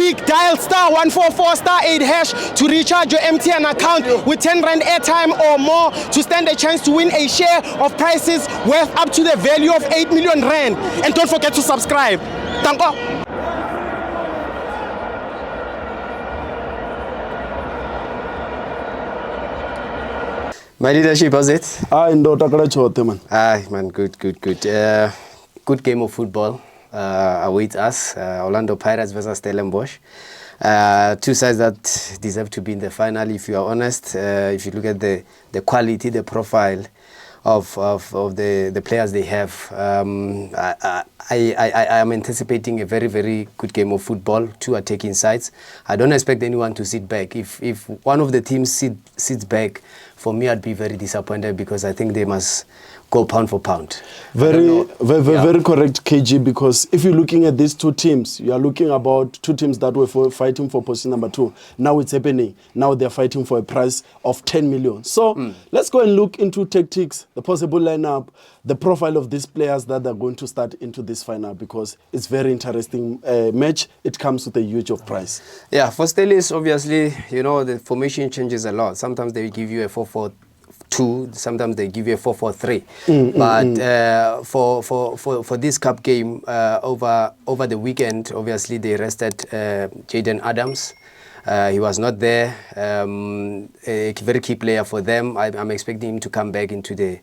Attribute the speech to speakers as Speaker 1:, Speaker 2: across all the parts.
Speaker 1: speak, dial *144*8# to recharge your MTN account with 10 Rand airtime or more to stand a chance to win a share of prizes worth up to the value of 8 million Rand. And don't forget to subscribe. Thank you.
Speaker 2: My leadership, was it?
Speaker 3: Man,
Speaker 2: good. Good game of football awaits us. Orlando Pirates versus Stellenbosch. Two sides that deserve to be in the final, if you are honest. If you look at the quality, the profile of the players they have, I am anticipating a very, very good game of football. Two attacking sides. I don't expect anyone to sit back. If one of the teams sits back, for me, I'd be very disappointed because I think they must go pound for pound.
Speaker 3: Very correct, KG, because if you're looking at these two teams, you are looking about two teams that were fighting for position number 2. Now it's happening. Now they're fighting for a prize of 10 million. So let's go and look into tactics, the possible lineup, the profile of these players that are going to start into this final, because it's very interesting match. It comes with a huge of prize.
Speaker 2: Yeah, for Stellis, obviously, you know, the formation changes a lot. Sometimes they give you a 4-4-2, sometimes they give you a 4-4-3. But for this cup game over the weekend, obviously they rested Jaden Adams. He was not there. A very key player for them. I'm expecting him to come back into the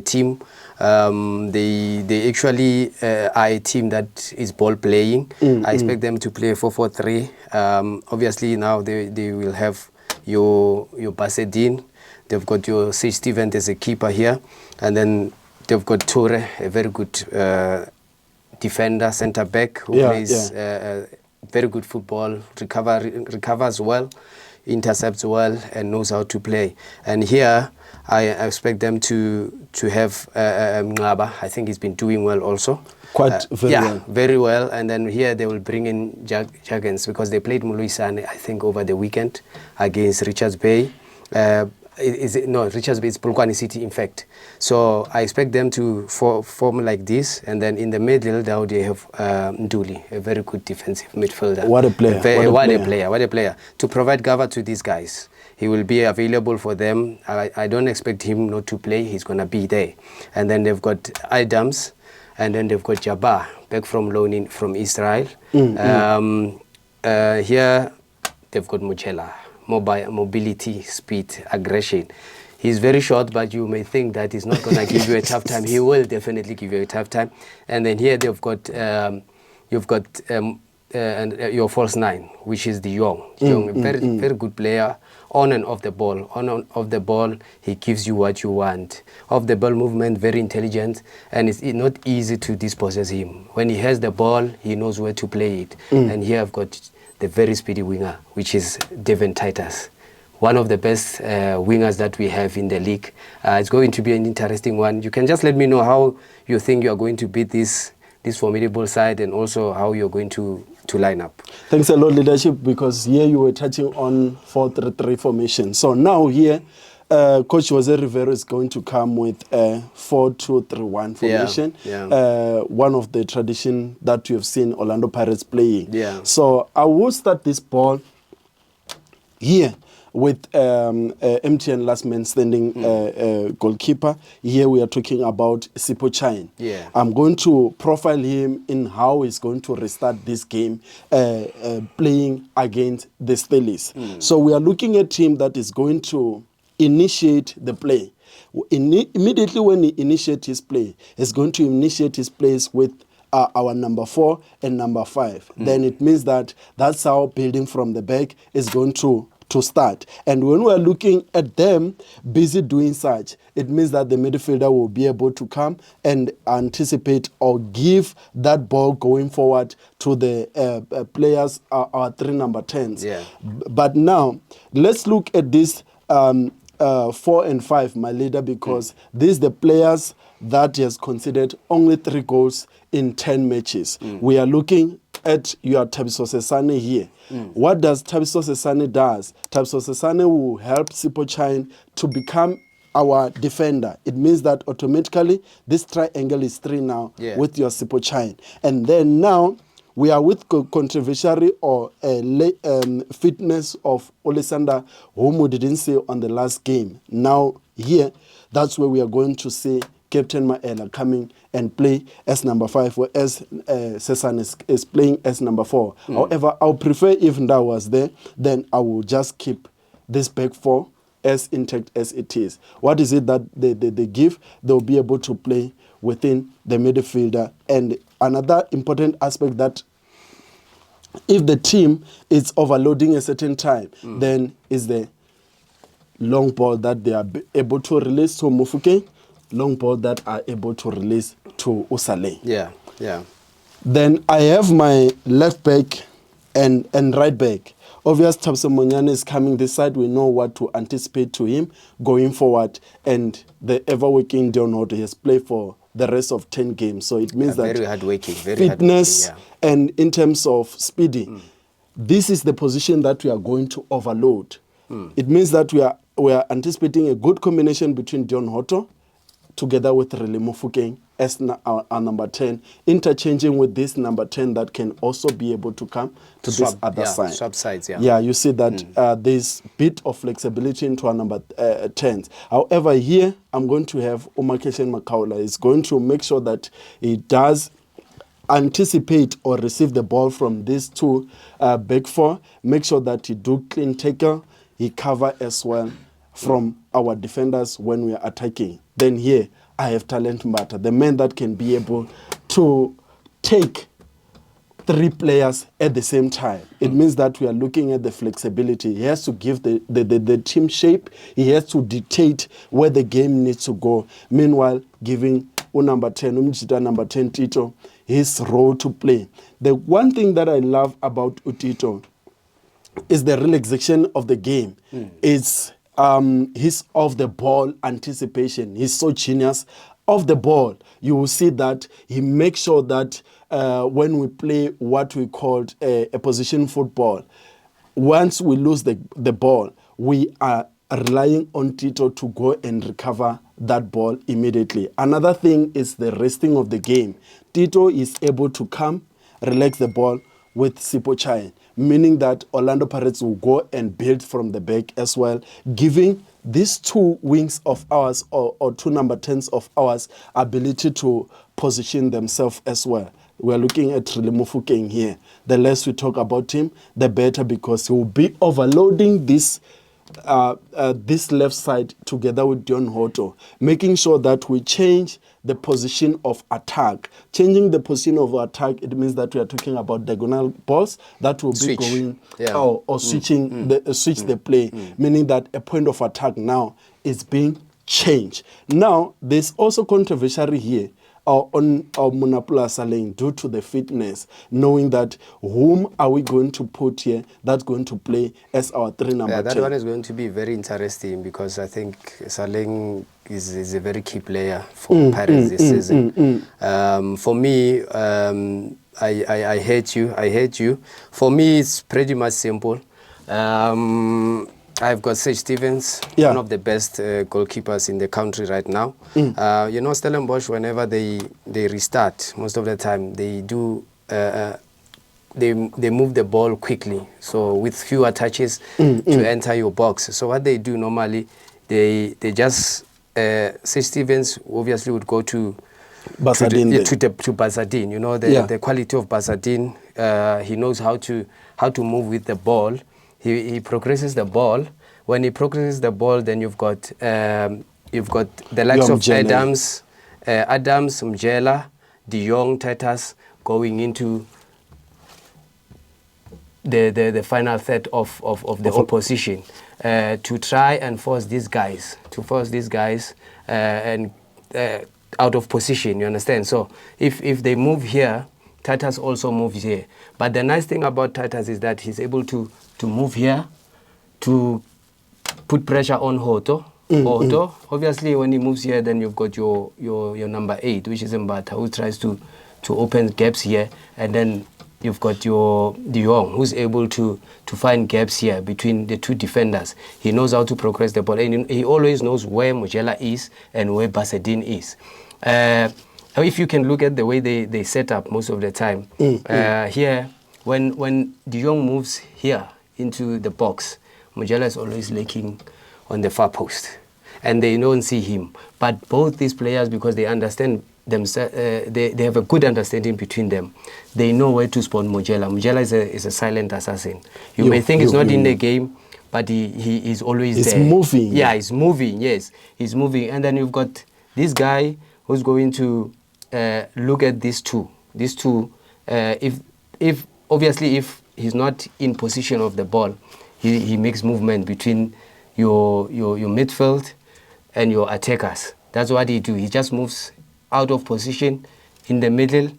Speaker 2: team. They actually are a team that is ball playing. I expect them to play 4-4-3. Obviously now they will have your Basedin. They've got your Sage Stevens as a keeper here. And then they've got Toure, a very good defender, centre-back, who plays very good football, recovers well, intercepts well, and knows how to play. And here, I expect them to have Ngaba. I think he's been doing well also. Very well. And then here they will bring in Jaggens because they played Muluisane, I think, over the weekend against Richards Bay. Richards Bay is Polokwane City, in fact. So I expect them to form like this, and then in the middle now they have Nduli, a very good defensive midfielder.
Speaker 3: What a player!
Speaker 2: What a player! To provide cover to these guys, he will be available for them. I don't expect him not to play. He's gonna be there. And then they've got Adams, and then they've got Jabbar back from loan from Israel. Here they've got Muchela. Mobility, speed, aggression. He's very short, but you may think that he's not going to give you a tough time. He will definitely give you a tough time. And then here they've got your false 9, which is De Jong. Very good player, on and off the ball. On and off the ball, he gives you what you want. Off the ball movement, very intelligent, and it's not easy to dispossess him. When he has the ball, he knows where to play it. And here I've got the very speedy winger, which is Devin Titus, one of the best wingers that we have in the league. It's going to be an interesting one. You can just let me know how you think you are going to beat this formidable side, and also how you're going to line up.
Speaker 3: Thanks a lot, leadership, because here you were touching on 4-3-3 formation. So now here, Coach Jose Rivero is going to come with a 4-2-3-1 formation. One of the tradition that you have seen Orlando Pirates playing. So I will start this ball here with MTN last man standing goalkeeper. Here we are talking about Sipo Chain. I'm going to profile him in how he's going to restart this game playing against the Stellis. So we are looking at a team that is going to initiate the play. Immediately when he initiates his play, he's going to initiate his plays with our number 4 and number 5. Then it means that's how building from the back is going to start. And when we're looking at them busy doing such, it means that the midfielder will be able to come and anticipate or give that ball going forward to the players, our 3 number 10s. But now, let's look at this 4 and 5, my leader, because these the players that he has considered only 3 goals in 10 matches. We are looking at your Thabiso Sesane here. What does Thabiso Sesane does? Thabiso Sesane will help Sipo Chain to become our defender. It means that automatically this triangle is 3 now with your Sipo Chain. And then now we are with controversial or fitness of Olesander, whom we didn't see on the last game. Now here, that's where we are going to see Captain Maela coming and play as number 5, whereas Sesan is playing as number 4. However, I would prefer if Nda was there, then I will just keep this back 4 as intact as it is. What is it that they give? They'll be able to play within the midfielder. And another important aspect, that if the team is overloading a certain time, then is the long ball that they are able to release to Mufuke, long ball that are able to release to Usale.
Speaker 2: Yeah.
Speaker 3: Then I have my left back and right back. Obviously, Tabso Monyane is coming this side. We know what to anticipate to him going forward. And the ever-working Dion Hoto has played for the rest of 10 games. So it means that
Speaker 2: very hardworking,
Speaker 3: fitness and in terms of speedy, this is the position that we are going to overload. It means that we are anticipating a good combination between Dion Hoto together with Rele Mofokeng as our number 10, interchanging with this number 10 that can also be able to come to this other side.
Speaker 2: Swap sides,
Speaker 3: Yeah, you see that there's bit of flexibility into our number 10s. However, here I'm going to have Umakeshen Makaula. Is going to make sure that he does anticipate or receive the ball from these two back 4. Make sure that he do clean tackle, he cover as well from our defenders when we are attacking. Then here I have Talent Mbata, the man that can be able to take 3 players at the same time. It means that we are looking at the flexibility. He has to give the team shape. He has to dictate where the game needs to go. Meanwhile, giving number 10, number 10 Tito, his role to play. The one thing that I love about Utito is the relaxation of the game. It's his off the ball anticipation. He's so genius. Off the ball, you will see that he makes sure that when we play what we called a position football, once we lose the ball, we are relying on Tito to go and recover that ball immediately. Another thing is the resting of the game. Tito is able to come, relax the ball with Sipo Chai, meaning that Orlando Pirates will go and build from the back as well, giving these 2 wings of ours or 2 number 10s of ours ability to position themselves as well. We are looking at Rilemufukeng here. The less we talk about him, the better, because he will be overloading this left side together with Dion Hoto, making sure that we change the position of attack. Changing the position of attack, it means that we are talking about diagonal balls that will be going or switching the play, meaning that a point of attack now is being changed. Now, there's also controversy here on Munapula Saleng due to the fitness, knowing that whom are we going to put here that's going to play as our 3 number 10.
Speaker 2: That one is going to be very interesting, because I think Saleng is a very key player for Pirates this season. For me, I hate you. For me, it's pretty much simple. I've got Sage Stevens, one of the best goalkeepers in the country right now. You know, Stellenbosch, whenever they restart, most of the time they do they move the ball quickly, so with fewer touches to enter your box. So what they do normally, they just Sage Stevens obviously would go to Basadin. You know, the quality of Basadin. He knows how to move with the ball. He progresses the ball. When he progresses the ball, then you've got the likes of Adams, Mjela, De Jong, Titus going into the final third of the opposition to try and force these guys and out of position. You understand? So if they move here, Titus also moves here. But the nice thing about Titus is that he's able to move here to put pressure on Hoto. Obviously, when he moves here, then you've got your number 8, which is Mbata, who tries to open gaps here, and then you've got your De Jong, who's able to find gaps here between the 2 defenders. He knows how to progress the ball, and he always knows where Mujela is and where Basadin is. if you can look at the way they set up most of the time, here, when De Jong moves here into the box, Mujela is always lurking on the far post, and they don't see him. But both these players, because they understand themselves, they have a good understanding between them. They know where to spawn Mujela. Mujela is a silent assassin. You may think he's not in the game, but he is always there.
Speaker 3: He's moving.
Speaker 2: Yeah, he's moving, yes. He's moving. And then you've got this guy who's going to look at these two. These two, if obviously if he's not in position of the ball, he makes movement between your midfield and your attackers. That's what he do. He just moves out of position in the middle,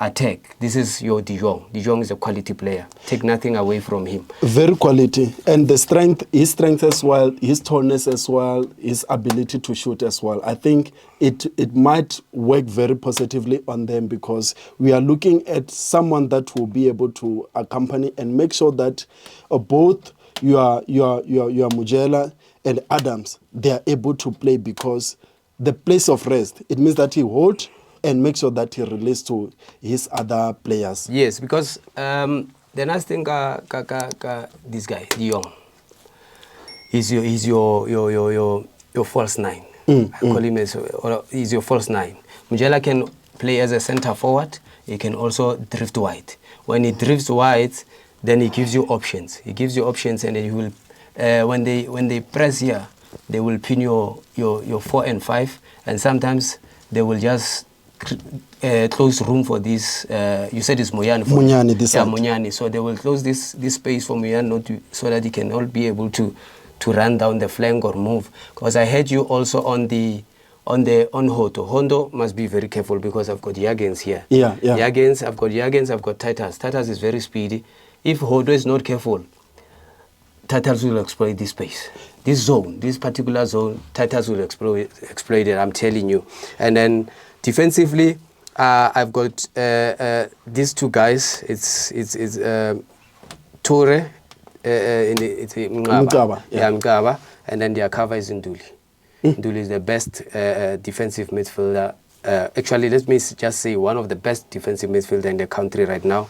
Speaker 2: attack. This is your De Jong. De Jong is a quality player. Take nothing away from him.
Speaker 3: Very quality. And the strength, his strength as well, his tallness as well, his ability to shoot as well. I think it might work very positively on them, because we are looking at someone that will be able to accompany and make sure that both your Mujela and Adams, they are able to play, because the place of rest, it means that he holds and make sure that he releases to his other players.
Speaker 2: Yes, because the nice thing, this guy, De Jong, he's your false nine. I call him he's your false nine. Mujela can play as a center forward. He can also drift wide. When he drifts wide, then he gives you options. He gives you options, and then he will, when they press here, they will pin your 4 and 5, and sometimes they will just close room for this. You said it's Munyani.
Speaker 3: Munyani, this side.
Speaker 2: Munyani. So they will close this space for Munyani, so that he can all be able to run down the flank or move. Because I heard you also on Hondo. Hondo must be very careful, because I've got Jurgens here.
Speaker 3: Yeah.
Speaker 2: I've got Jurgens, I've got Titus. Titus is very speedy. If Hondo is not careful, Titus will exploit this space. This particular zone, Titus will exploit it, I'm telling you. And then defensively, I've got these two guys. It's Toure, it's Mngaba. Yeah, Mngaba. And then their cover is Nduli. Nduli is the best defensive midfielder. Actually, let me just say one of the best defensive midfielder in the country right now.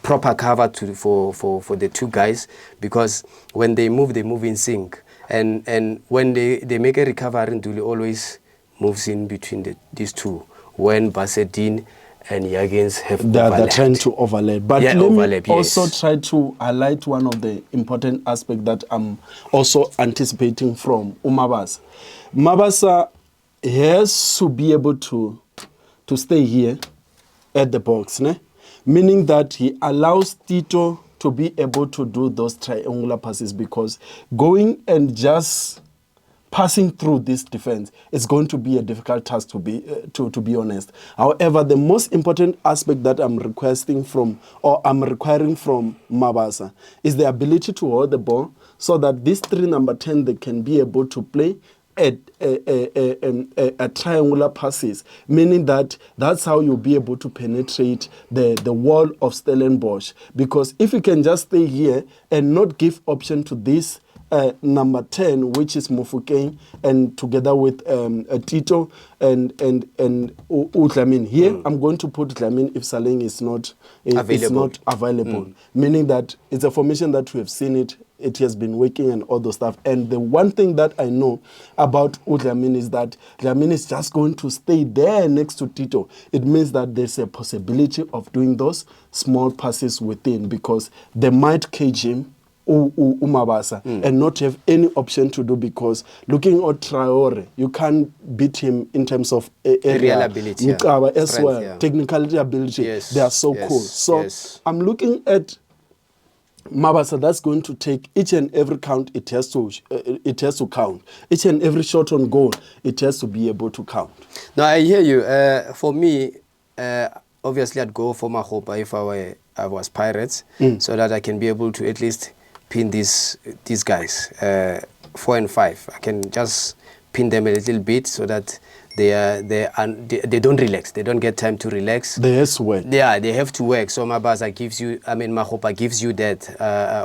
Speaker 2: Proper cover for the two guys, because when they move in sync. And when they make a recovery, Nduli always moves in between these two. When Basedin and Jurgens have overlapped.
Speaker 3: They're trying to overlap. But
Speaker 2: yeah,
Speaker 3: let me also try to highlight one of the important aspects that I'm also anticipating from Mabasa. Mabasa has to be able to stay here at the box, né? Meaning that he allows Tito to be able to do those triangular passes, because going and just passing through this defense is going to be a difficult task, to be honest. However, the most important aspect that I'm requiring from Mabasa is the ability to hold the ball, so that this number 10, they can be able to play at triangular passes, meaning that that's how you'll be able to penetrate the wall of Stellenbosch. Because if you can just stay here and not give option to this number 10, which is Mofokeng, and together with Tito and Utlamin. Here, I'm going to put Utlamin if Saleng is not available. Meaning that it's a formation that we have seen it has been working and all those stuff. And the one thing that I know about Utlamin is that Utlamin is just going to stay there next to Tito. It means that there's a possibility of doing those small passes within, because they might cage him, Mabasa, and not have any option to do, because looking at Traore, you can't beat him in terms of
Speaker 2: real ability,
Speaker 3: Mukaba as well, technical ability.
Speaker 2: Yes.
Speaker 3: They are so cool. So I'm looking at Mabasa that's going to take each and every count. It has to count. Each and every shot on goal, it has to be able to count.
Speaker 2: No, I hear you. For me, obviously I'd go for Mahopa if I was Pirates, so that I can be able to at least pin these guys, 4 and 5. I can just pin them a little bit, so that they don't relax. They don't get time to relax.
Speaker 3: They have to work.
Speaker 2: Yeah, they have to work. So Mahopa gives you that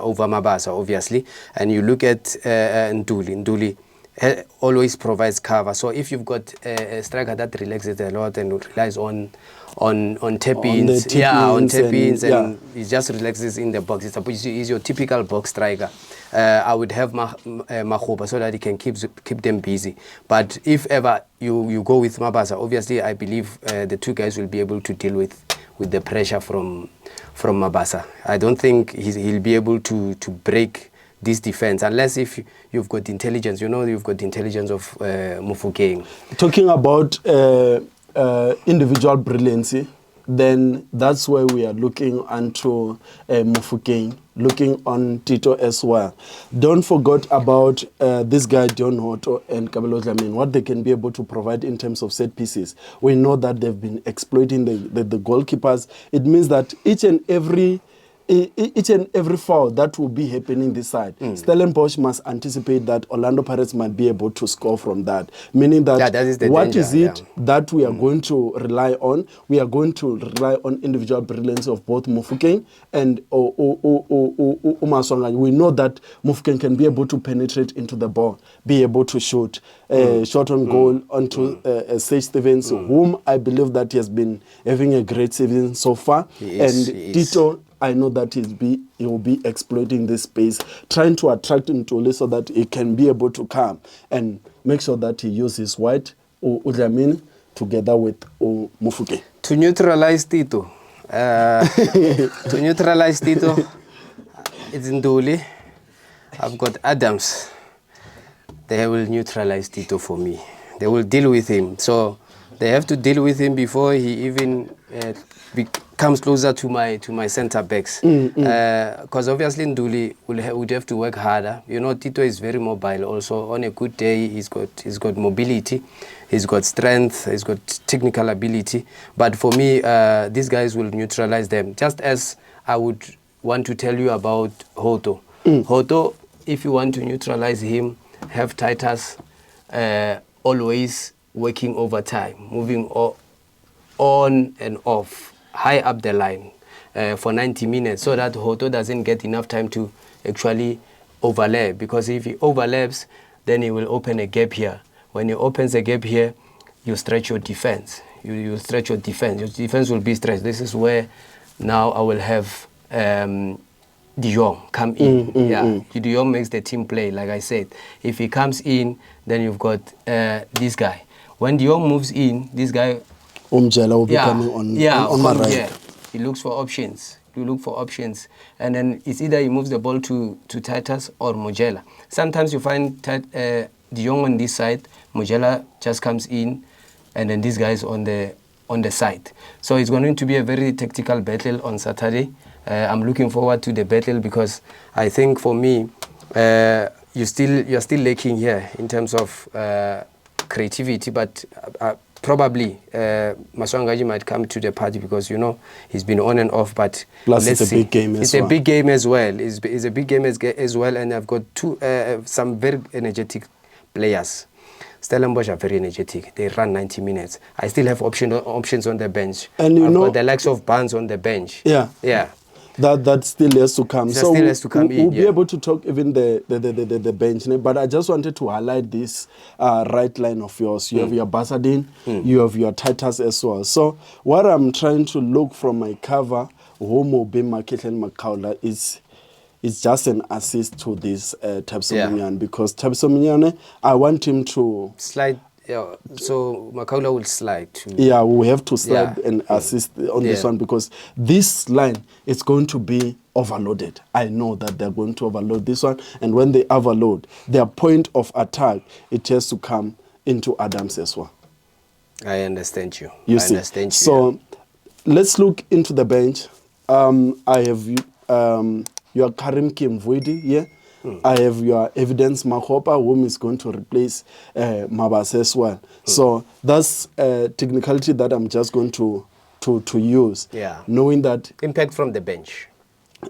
Speaker 2: over Mabasa, obviously. And you look at Nduli. Nduli always provides cover. So if you've got a striker that relaxes a lot and relies on tap-ins, on tap-ins, and he just relaxes in the box, he's your typical box striker. I would have Makgopa so that he can keep them busy. But if ever you go with Mabasa, obviously I believe the two guys will be able to deal with the pressure from Mabasa. I don't think he'll be able to break this defense unless if you've got intelligence. You've got the intelligence of Mofokeng.
Speaker 3: Talking about individual brilliancy, then that's where we are looking onto Mofokeng, looking on Tito as well. Don't forget about this guy John Hoto and Kabelo Dlamini, what they can be able to provide in terms of set pieces. We know that they've been exploiting the goalkeepers. It means that each and every foul that will be happening this side, Stellenbosch must anticipate that Orlando Pirates might be able to score from that. Meaning that,
Speaker 2: that is the
Speaker 3: what
Speaker 2: danger,
Speaker 3: is it that we are going to rely on? We are going to rely on individual brilliance of both Mofokeng and Umaswanga. We know that Mofokeng can be able to penetrate into the ball, be able to shoot, shot on goal onto Sage Stevens, whom I believe that he has been having a great season so far. Tito, I know that he will be exploiting this space, trying to attract him to so that he can be able to come and make sure that he uses White or Udlamini together with Mofokeng.
Speaker 2: To neutralize Tito, it's Nduli. I've got Adams. They will neutralize Tito for me. They will deal with him. So they have to deal with him before he even comes closer to my center backs. Because obviously Nduli would have to work harder. Tito is very mobile also. On a good day, he's got mobility, he's got strength, he's got technical ability. But for me, these guys will neutralize them. Just as I would want to tell you about Hoto. Hoto, if you want to neutralize him, have Titus always working overtime, moving on and off, high up the line for 90 minutes so that Hoto doesn't get enough time to actually overlap. Because if he overlaps, then he will open a gap here. When he opens a gap here, you stretch your defense. You stretch your defense. Your defense will be stretched. This is where now I will have De Jong come in. De Jong makes the team play, like I said. If he comes in, then you've got this guy. When De Jong moves in, this guy
Speaker 3: Umjela will be coming on my right.
Speaker 2: Yeah. He looks for options. You look for options. And then it's either he moves the ball to Titus or Mojela. Sometimes you find De Jong on this side, Mojela just comes in, and then this guy is on the side. So it's going to be a very tactical battle on Saturday. I'm looking forward to the battle because I think for me, you're still lacking here in terms of creativity, but probably Maswangaji might come to the party because he's been on and off. But
Speaker 3: plus it's a big game as well.
Speaker 2: It's a big game as well. It's a big game as well, and I've got some very energetic players. Stellenbosch are very energetic. They run 90 minutes. I still have options on the bench. And I've got the likes of Barnes on the bench. Yeah.
Speaker 3: That still has to come.
Speaker 2: Still has to come
Speaker 3: we'll be able to talk even the bench. But I just wanted to highlight this right line of yours. You have your Basadin, you have your Titus as well. So what I'm trying to look from my cover, Homo Bima Ketlen Makaula, is just an assist to this Tabsominyan because Tabsominyan, I want him to
Speaker 2: slide. Yeah, so Makaula will slide too.
Speaker 3: Yeah, we have to slide and assist on this one because this line is going to be overloaded. I know that they're going to overload this one, and when they overload, their point of attack, it has to come into Adams as well.
Speaker 2: I understand you.
Speaker 3: So let's look into the bench. I have your Karim Kimvuidi here. I have your Evidence Makgopa, whom is going to replace Mabasa as well. So that's a technicality that I'm just going to use.
Speaker 2: Yeah.
Speaker 3: Knowing that
Speaker 2: impact from the bench.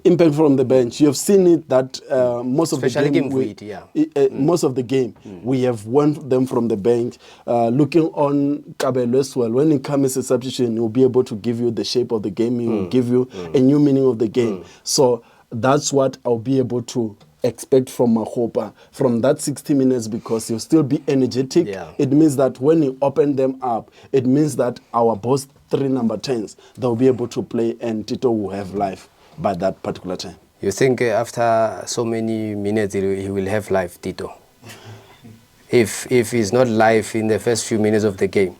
Speaker 3: Impact from the bench. You have seen it that most of
Speaker 2: especially
Speaker 3: the game, most of the game we have won them from the bench. Looking on Kabelo as well, when it comes as a substitution, he will be able to give you the shape of the game. He will give you a new meaning of the game. So that's what I'll be able to expect from Mahopa from that 60 minutes because he'll still be energetic.
Speaker 2: Yeah.
Speaker 3: It means that when you open them up, it means that our both 3 number 10s, they'll be able to play and Tito will have life by that particular time.
Speaker 2: You think after so many minutes he will have life, Tito? If he's not live in the first few minutes of the game?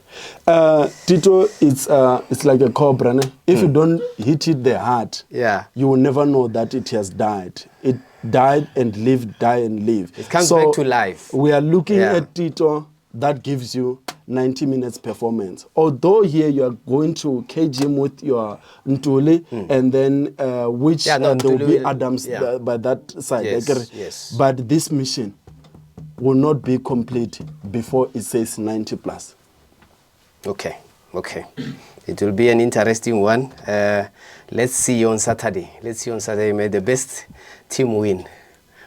Speaker 3: Tito, it's like a cobra. Ne? If you don't hit it the heart, you will never know that it has died. It died and lived, die and live.
Speaker 2: It comes back to life.
Speaker 3: We are looking at Tito, that gives you 90 minutes performance. Although here you are going to cage him with your Ntuli and then there will be Adams by that side.
Speaker 2: Yes.
Speaker 3: But this mission will not be complete before it says 90 plus.
Speaker 2: Okay. It will be an interesting one. Let's see on Saturday. May the best team win.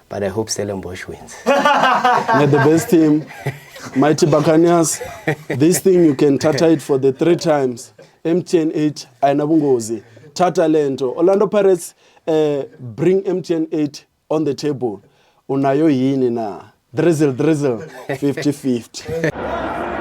Speaker 2: But I hope Stellenbosch wins.
Speaker 3: May the best team, Mighty Buccaneers. This thing you can tata it for the 3 times. MTN 8, Ainabungozi. Tata Lento. Orlando Pirates bring MTN 8 on the table. Unayo yini na. Drizzle, 50-50.